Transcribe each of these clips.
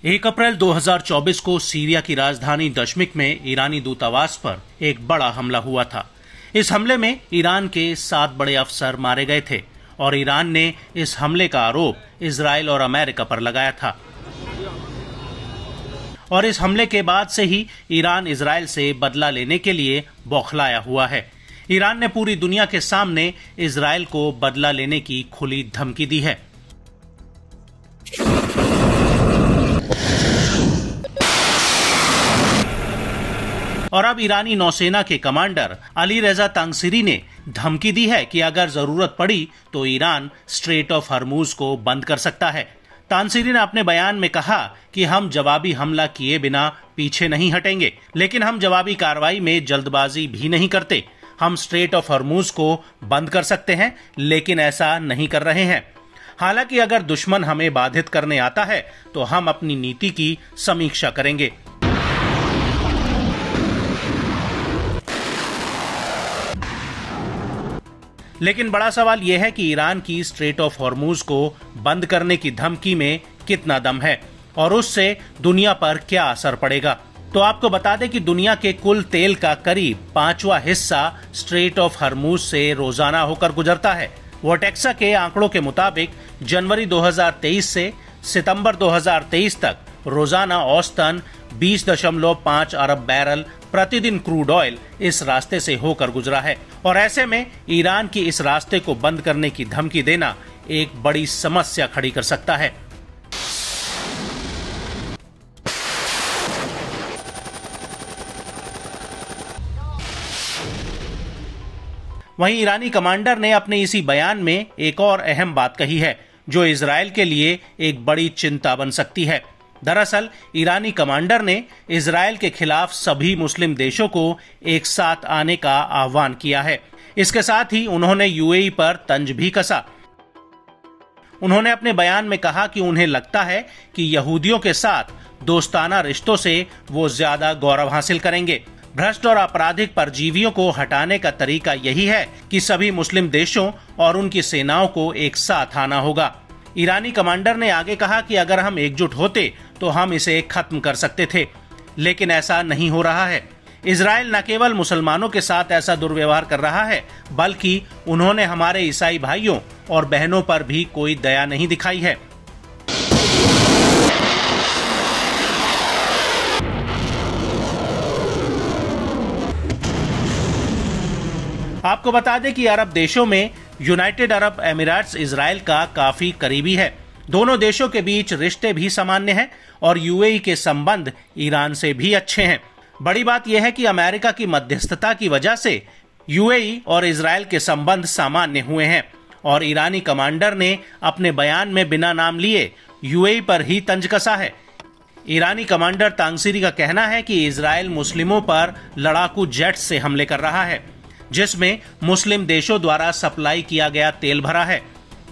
1 अप्रैल 2024 को सीरिया की राजधानी दमिश्क में ईरानी दूतावास पर एक बड़ा हमला हुआ था। इस हमले में ईरान के 7 बड़े अफसर मारे गए थे और ईरान ने इस हमले का आरोप इजराइल और अमेरिका पर लगाया था। और इस हमले के बाद से ही ईरान इजराइल से बदला लेने के लिए बौखलाया हुआ है। ईरान ने पूरी दुनिया के सामने इजराइल को बदला लेने की खुली धमकी दी है। और अब ईरानी नौसेना के कमांडर अली रेजा तांगसीरी ने धमकी दी है कि अगर जरूरत पड़ी तो ईरान स्ट्रेट ऑफ हरमुज को बंद कर सकता है। तांगसीरी ने अपने बयान में कहा कि हम जवाबी हमला किए बिना पीछे नहीं हटेंगे, लेकिन हम जवाबी कार्रवाई में जल्दबाजी भी नहीं करते। हम स्ट्रेट ऑफ हरमुज को बंद कर सकते हैं, लेकिन ऐसा नहीं कर रहे हैं। हालांकि अगर दुश्मन हमें बाधित करने आता है तो हम अपनी नीति की समीक्षा करेंगे। लेकिन बड़ा सवाल यह है कि ईरान की स्ट्रेट ऑफ हॉर्मुज को बंद करने की धमकी में कितना दम है और उससे दुनिया पर क्या असर पड़ेगा। तो आपको बता दें कि दुनिया के कुल तेल का करीब 5वां हिस्सा स्ट्रेट ऑफ हॉर्मुज से रोजाना होकर गुजरता है। वोटेक्सा के आंकड़ों के मुताबिक जनवरी 2023 से सितंबर 2023 तक रोजाना औसतन 20.5 अरब बैरल प्रतिदिन क्रूड ऑयल इस रास्ते से होकर गुजरा है। और ऐसे में ईरान की इस रास्ते को बंद करने की धमकी देना एक बड़ी समस्या खड़ी कर सकता है। वहीं ईरानी कमांडर ने अपने इसी बयान में एक और अहम बात कही है जो इजराइल के लिए एक बड़ी चिंता बन सकती है। दरअसल ईरानी कमांडर ने इजराइल के खिलाफ सभी मुस्लिम देशों को एक साथ आने का आह्वान किया है। इसके साथ ही उन्होंने यूएई पर तंज भी कसा। उन्होंने अपने बयान में कहा कि उन्हें लगता है कि यहूदियों के साथ दोस्ताना रिश्तों से वो ज्यादा गौरव हासिल करेंगे। भ्रष्ट और आपराधिक परजीवियों को हटाने का तरीका यही है कि सभी मुस्लिम देशों और उनकी सेनाओं को एक साथ आना होगा। ईरानी कमांडर ने आगे कहा कि अगर हम एकजुट होते तो हम इसे खत्म कर सकते थे, लेकिन ऐसा नहीं हो रहा है। इजराइल न केवल मुसलमानों के साथ ऐसा दुर्व्यवहार कर रहा है, बल्कि उन्होंने हमारे ईसाई भाइयों और बहनों पर भी कोई दया नहीं दिखाई है। आपको बता दें कि अरब देशों में यूनाइटेड अरब एमिरेट्स इजराइल का काफी करीबी है। दोनों देशों के बीच रिश्ते भी सामान्य हैं और यूएई के संबंध ईरान से भी अच्छे हैं। बड़ी बात यह है कि अमेरिका की मध्यस्थता की वजह से यूएई और इजराइल के संबंध सामान्य हुए हैं और ईरानी कमांडर ने अपने बयान में बिना नाम लिए यूएई पर ही तंज कसा है। ईरानी कमांडर तांगसीरी का कहना है कि इजराइल मुस्लिमों पर लड़ाकू जेट से हमले कर रहा है, जिसमें मुस्लिम देशों द्वारा सप्लाई किया गया तेल भरा है।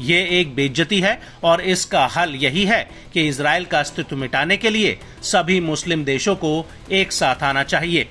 ये एक बेइज्जती है और इसका हल यही है कि इजराइल का अस्तित्व मिटाने के लिए सभी मुस्लिम देशों को एक साथ आना चाहिए।